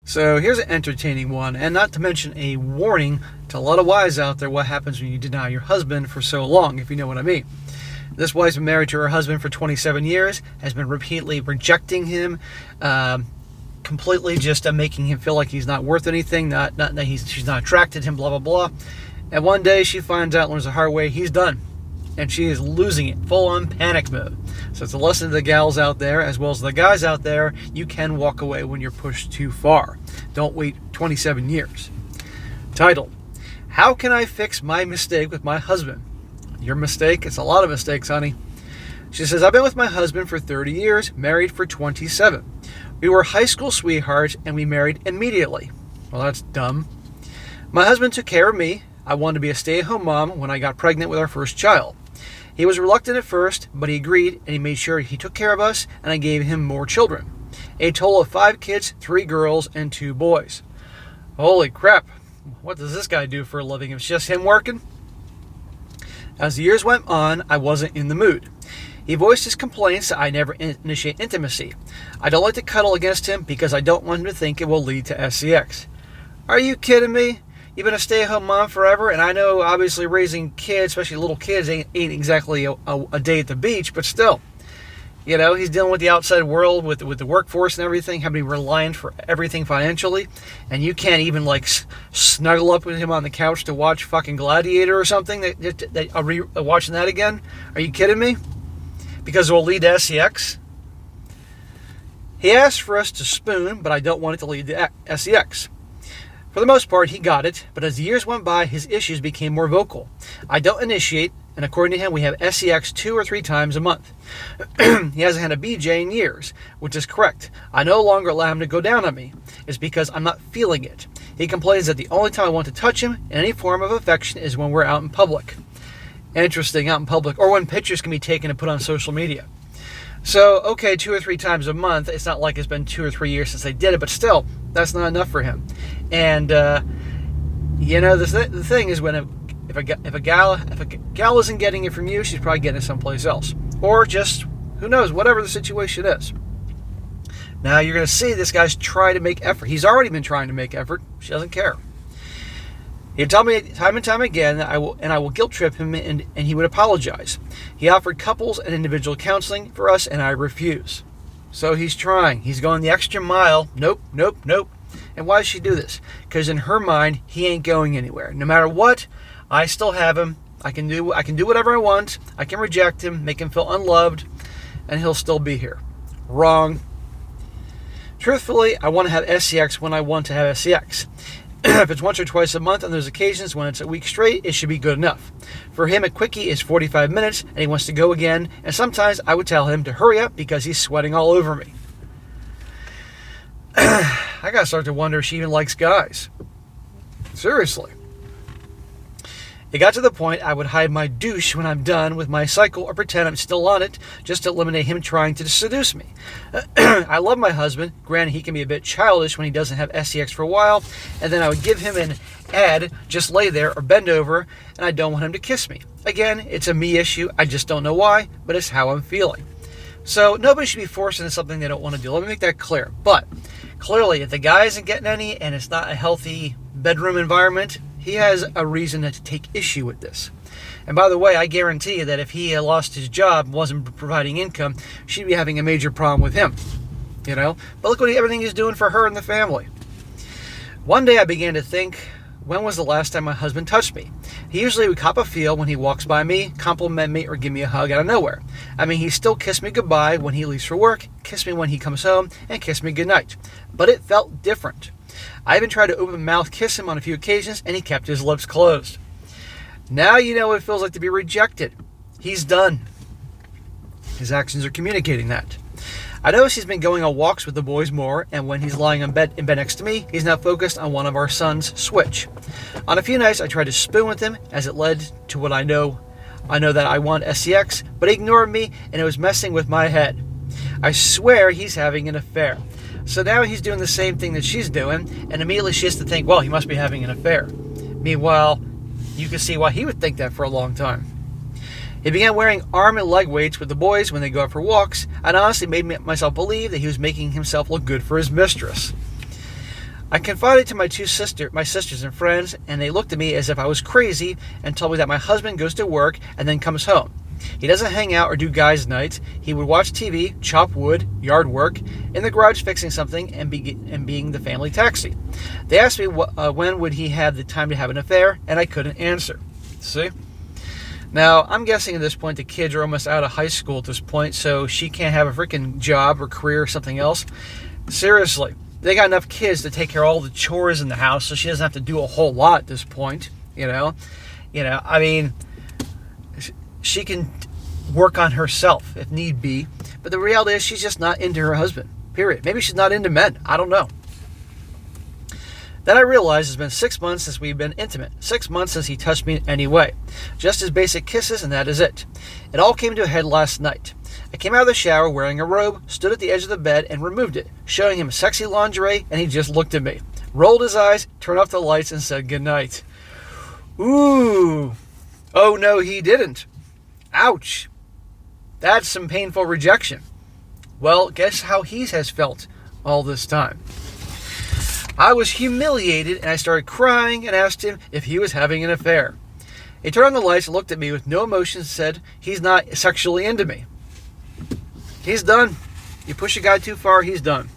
So here's an entertaining one, and not to mention a warning to a lot of wives out there what happens when you deny your husband for so long, if you know what I mean. This wife's been married to her husband for 27 years, has been repeatedly rejecting him, completely just making him feel like he's not worth anything, not that she's not attracted to him, blah, blah, blah. And one day she finds out, learns the hard way, he's done. And she is losing it, full-on panic mode. So it's a lesson to the gals out there, as well as the guys out there. You can walk away when you're pushed too far. Don't wait 27 years. Title: How Can I Fix My Mistake with My Husband? Your mistake? It's a lot of mistakes, honey. She says, I've been with my husband for 30 years, married for 27. We were high school sweethearts, and we married immediately. Well, that's dumb. My husband took care of me. I wanted to be a stay-at-home mom when I got pregnant with our first child. He was reluctant at first, but he agreed, and he made sure he took care of us, and I gave him more children. A total of 5 kids, 3 girls, and 2 boys. Holy crap. What does this guy do for a living? It's just him working? As the years went on, I wasn't in the mood. He voiced his complaints that I never initiate intimacy. I don't like to cuddle against him because I don't want him to think it will lead to sex. Are you kidding me? You've been a stay-at-home mom forever, and I know obviously raising kids, especially little kids, ain't exactly a day at the beach, but still. You know, he's dealing with the outside world, with the workforce and everything, having to be reliant for everything financially, and you can't even, like, snuggle up with him on the couch to watch fucking Gladiator or something. Are we watching that again? Are you kidding me? Because it will lead to sex. He asked for us to spoon, but I don't want it to lead to sex. For the most part, he got it, but as the years went by, his issues became more vocal. I don't initiate, and according to him, we have sex 2 or 3 times a month. He hasn't had a BJ in years, which is correct. I no longer allow him to go down on me. It's because I'm not feeling it. He complains that the only time I want to touch him in any form of affection is when we're out in public. Interesting, out in public, or when pictures can be taken and put on social media. So, okay, 2 or 3 times a month. It's not like it's been 2 or 3 years since they did it, but still, that's not enough for him. And, you know, the thing is if a gal isn't getting it from you, she's probably getting it someplace else. Or just, who knows, whatever the situation is. Now, you're going to see this guy's trying to make effort. He's already been trying to make effort. She doesn't care. He'd tell me time and time again that I will guilt trip him, and he would apologize. He offered couples and individual counseling for us, and I refuse. So he's trying. He's going the extra mile. Nope. And why does she do this? Because in her mind, he ain't going anywhere. No matter what, I still have him. I can do whatever I want. I can reject him, make him feel unloved, and he'll still be here. Wrong. Truthfully, I want to have sex when I want to have sex. If it's once or twice a month, and there's occasions when it's a week straight, it should be good enough. For him, a quickie is 45 minutes, and he wants to go again, and sometimes I would tell him to hurry up because he's sweating all over me. I gotta start to wonder if she even likes guys. Seriously. It got to the point I would hide my douche when I'm done with my cycle or pretend I'm still on it just to eliminate him trying to seduce me. I love my husband. Granted, he can be a bit childish when he doesn't have sex for a while, and then I would give him an ad, just lay there or bend over, and I don't want him to kiss me. Again, it's a me issue. I just don't know why, but it's how I'm feeling. So nobody should be forced into something they don't want to do. Let me make that clear. But clearly, if the guy isn't getting any and it's not a healthy bedroom environment, he has a reason to take issue with this. And by the way, I guarantee you that if he lost his job, wasn't providing income, she'd be having a major problem with him. You know? But look what everything he's doing for her and the family. One day I began to think, when was the last time my husband touched me? He usually would cop a feel when he walks by me, compliment me, or give me a hug out of nowhere. I mean, he still kissed me goodbye when he leaves for work, kissed me when he comes home, and kissed me goodnight. But it felt different. I even tried to open mouth kiss him on a few occasions, and he kept his lips closed. Now you know what it feels like to be rejected. He's done. His actions are communicating that. I notice he's been going on walks with the boys more, and when he's lying in bed next to me, he's now focused on one of our sons' Switch. On a few nights, I tried to spoon with him, as it led to what I know that I want sex, but he ignored me, and it was messing with my head. I swear he's having an affair. So now he's doing the same thing that she's doing, and immediately she has to think, well, he must be having an affair. Meanwhile, you can see why he would think that for a long time. He began wearing arm and leg weights with the boys when they go out for walks, and honestly made myself believe that he was making himself look good for his mistress. I confided to my sisters and friends, and they looked at me as if I was crazy and told me that my husband goes to work and then comes home. He doesn't hang out or do guys' nights. He would watch TV, chop wood, yard work, in the garage fixing something, and being the family taxi. They asked me when would he have the time to have an affair, and I couldn't answer. See? Now, I'm guessing at this point the kids are almost out of high school at this point, so she can't have a freaking job or career or something else. Seriously, they got enough kids to take care of all the chores in the house, so she doesn't have to do a whole lot at this point, I mean, she can work on herself if need be, but the reality is she's just not into her husband, period. Maybe she's not into men. I don't know. Then I realized it's been 6 months since we've been intimate. 6 months since he touched me in any way. Just his basic kisses, and that is it. It all came to a head last night. I came out of the shower wearing a robe, stood at the edge of the bed, and removed it, showing him sexy lingerie, and he just looked at me, rolled his eyes, turned off the lights, and said goodnight. Ooh. Oh, no, he didn't. Ouch. That's some painful rejection. Well, guess how he has felt all this time. I was humiliated, and I started crying and asked him if he was having an affair. He turned on the lights and looked at me with no emotion and said he's not sexually into me. He's done. You push a guy too far, he's done.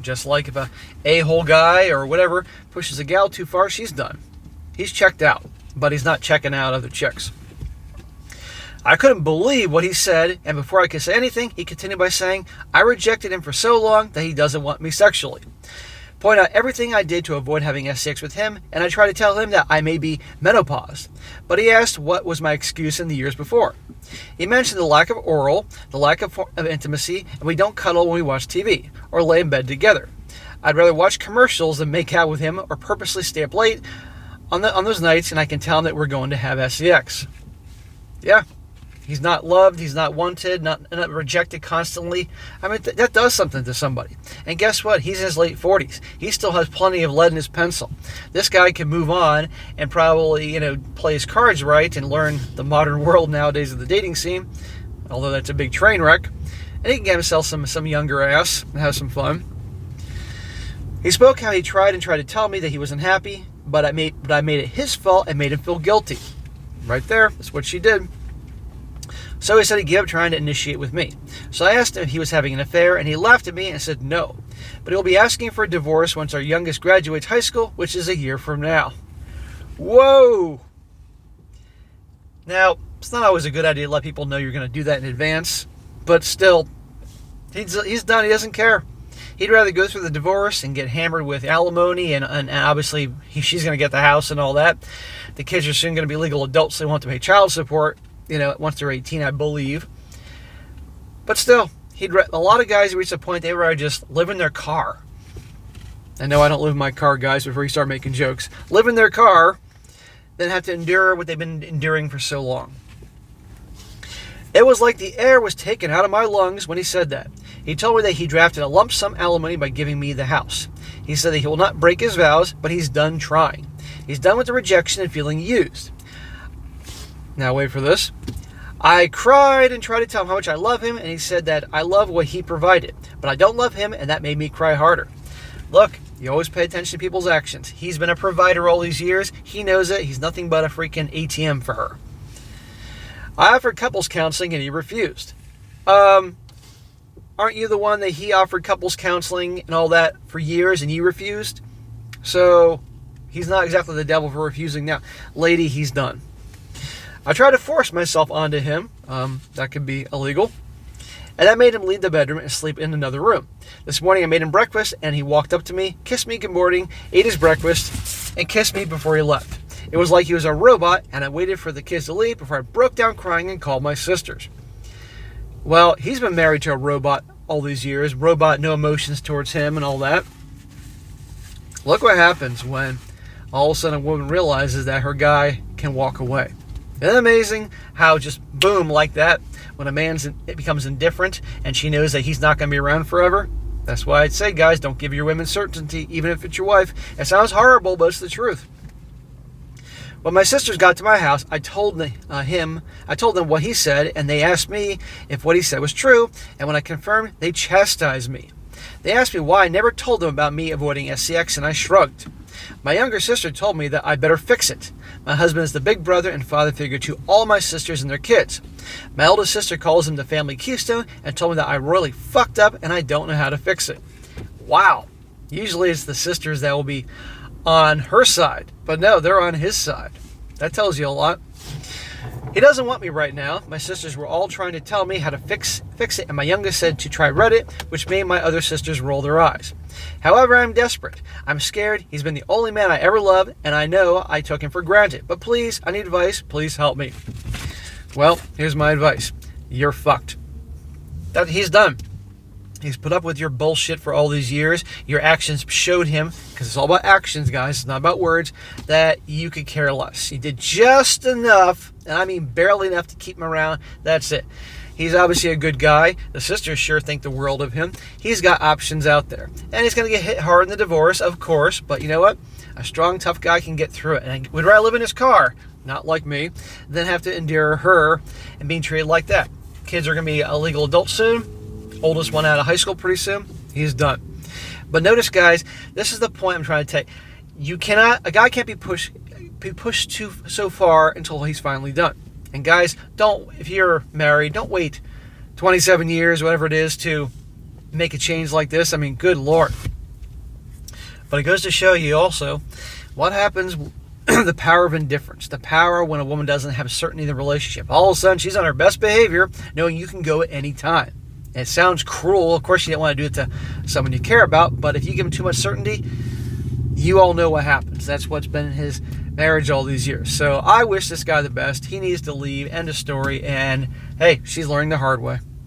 Just like if a a-hole guy or whatever pushes a gal too far, she's done. He's checked out, but he's not checking out other chicks. I couldn't believe what he said, and before I could say anything, he continued by saying, I rejected him for so long that he doesn't want me sexually. Point out everything I did to avoid having sex with him, and I tried to tell him that I may be menopause. But he asked what was my excuse in the years before. He mentioned the lack of oral, the lack of intimacy, and we don't cuddle when we watch TV, or lay in bed together. I'd rather watch commercials than make out with him, or purposely stay up late on those nights, and I can tell him that we're going to have sex. Yeah. He's not loved, he's not wanted, not rejected constantly. I mean, that does something to somebody. And guess what? He's in his late 40s. He still has plenty of lead in his pencil. This guy can move on and probably, play his cards right and learn the modern world nowadays of the dating scene, although that's a big train wreck. And he can get himself some younger ass and have some fun. He spoke how he tried to tell me that he wasn't happy, but I made it his fault and made him feel guilty. Right there, that's what she did. So he said he'd give up trying to initiate with me. So I asked him if he was having an affair, and he laughed at me and said no. But he'll be asking for a divorce once our youngest graduates high school, which is a year from now. Whoa! Now, it's not always a good idea to let people know you're going to do that in advance, but still, he's done. He doesn't care. He'd rather go through the divorce and get hammered with alimony, and obviously she's going to get the house and all that. The kids are soon going to be legal adults, so they won't have to pay child support. Once they're 18, I believe. But still, a lot of guys reach a point they rather just live in their car. I know I don't live in my car, guys, before you start making jokes. Live in their car, then have to endure what they've been enduring for so long. It was like the air was taken out of my lungs when he said that. He told me that he drafted a lump sum alimony by giving me the house. He said that he will not break his vows, but he's done trying. He's done with the rejection and feeling used. Now wait for this. I cried and tried to tell him how much I love him, and he said that I love what he provided, but I don't love him, and that made me cry harder. Look, you always pay attention to people's actions. He's been a provider all these years. He knows it. He's nothing but a freaking ATM for her. I offered couples counseling, and he refused. Aren't you the one that he offered couples counseling and all that for years, and you refused? So he's not exactly the devil for refusing now. Lady, he's done. I tried to force myself onto him. That could be illegal. And that made him leave the bedroom and sleep in another room. This morning I made him breakfast, and he walked up to me, kissed me good morning, ate his breakfast, and kissed me before he left. It was like he was a robot, and I waited for the kids to leave before I broke down crying and called my sisters. Well, he's been married to a robot all these years. Robot, no emotions towards him and all that. Look what happens when all of a sudden a woman realizes that her guy can walk away. Isn't it amazing how just boom like that, when it becomes indifferent and she knows that he's not going to be around forever? That's why I'd say, guys, don't give your women certainty, even if it's your wife. It sounds horrible, but it's the truth. When my sisters got to my house, I told them what he said, and they asked me if what he said was true, and when I confirmed, they chastised me. They asked me why I never told them about me avoiding SCX, and I shrugged. My younger sister told me that I better fix it. My husband is the big brother and father figure to all my sisters and their kids. My oldest sister calls him the family keystone and told me that I really fucked up and I don't know how to fix it. Wow. Usually it's the sisters that will be on her side, but no, they're on his side. That tells you a lot. He doesn't want me right now. My sisters were all trying to tell me how to fix it, and my youngest said to try Reddit, which made my other sisters roll their eyes. However, I'm desperate. I'm scared. He's been the only man I ever loved, and I know I took him for granted. But please, I need advice. Please help me. Well, here's my advice. You're fucked. He's done. He's put up with your bullshit for all these years. Your actions showed him, because it's all about actions, guys, it's not about words, that you could care less. You did just enough, and I mean barely enough to keep him around. That's it. He's obviously a good guy. The sisters sure think the world of him. He's got options out there. And he's going to get hit hard in the divorce, of course, but you know what? A strong, tough guy can get through it. And would rather live in his car, not like me, than have to endure her and being treated like that. Kids are going to be a legal adults soon. Oldest one out of high school pretty soon. He's done. But notice, guys, this is the point I'm trying to take. A guy can't be pushed so far until he's finally done. And guys, if you're married, don't wait 27 years, whatever it is, to make a change like this. I mean, good Lord. But it goes to show you also what happens, the power of indifference, the power when a woman doesn't have certainty in the relationship. All of a sudden, she's on her best behavior, knowing you can go at any time. It sounds cruel. Of course, you don't want to do it to someone you care about, but if you give him too much certainty, you all know what happens. That's what's been in his marriage all these years. So I wish this guy the best. He needs to leave. End of story. And hey, she's learning the hard way.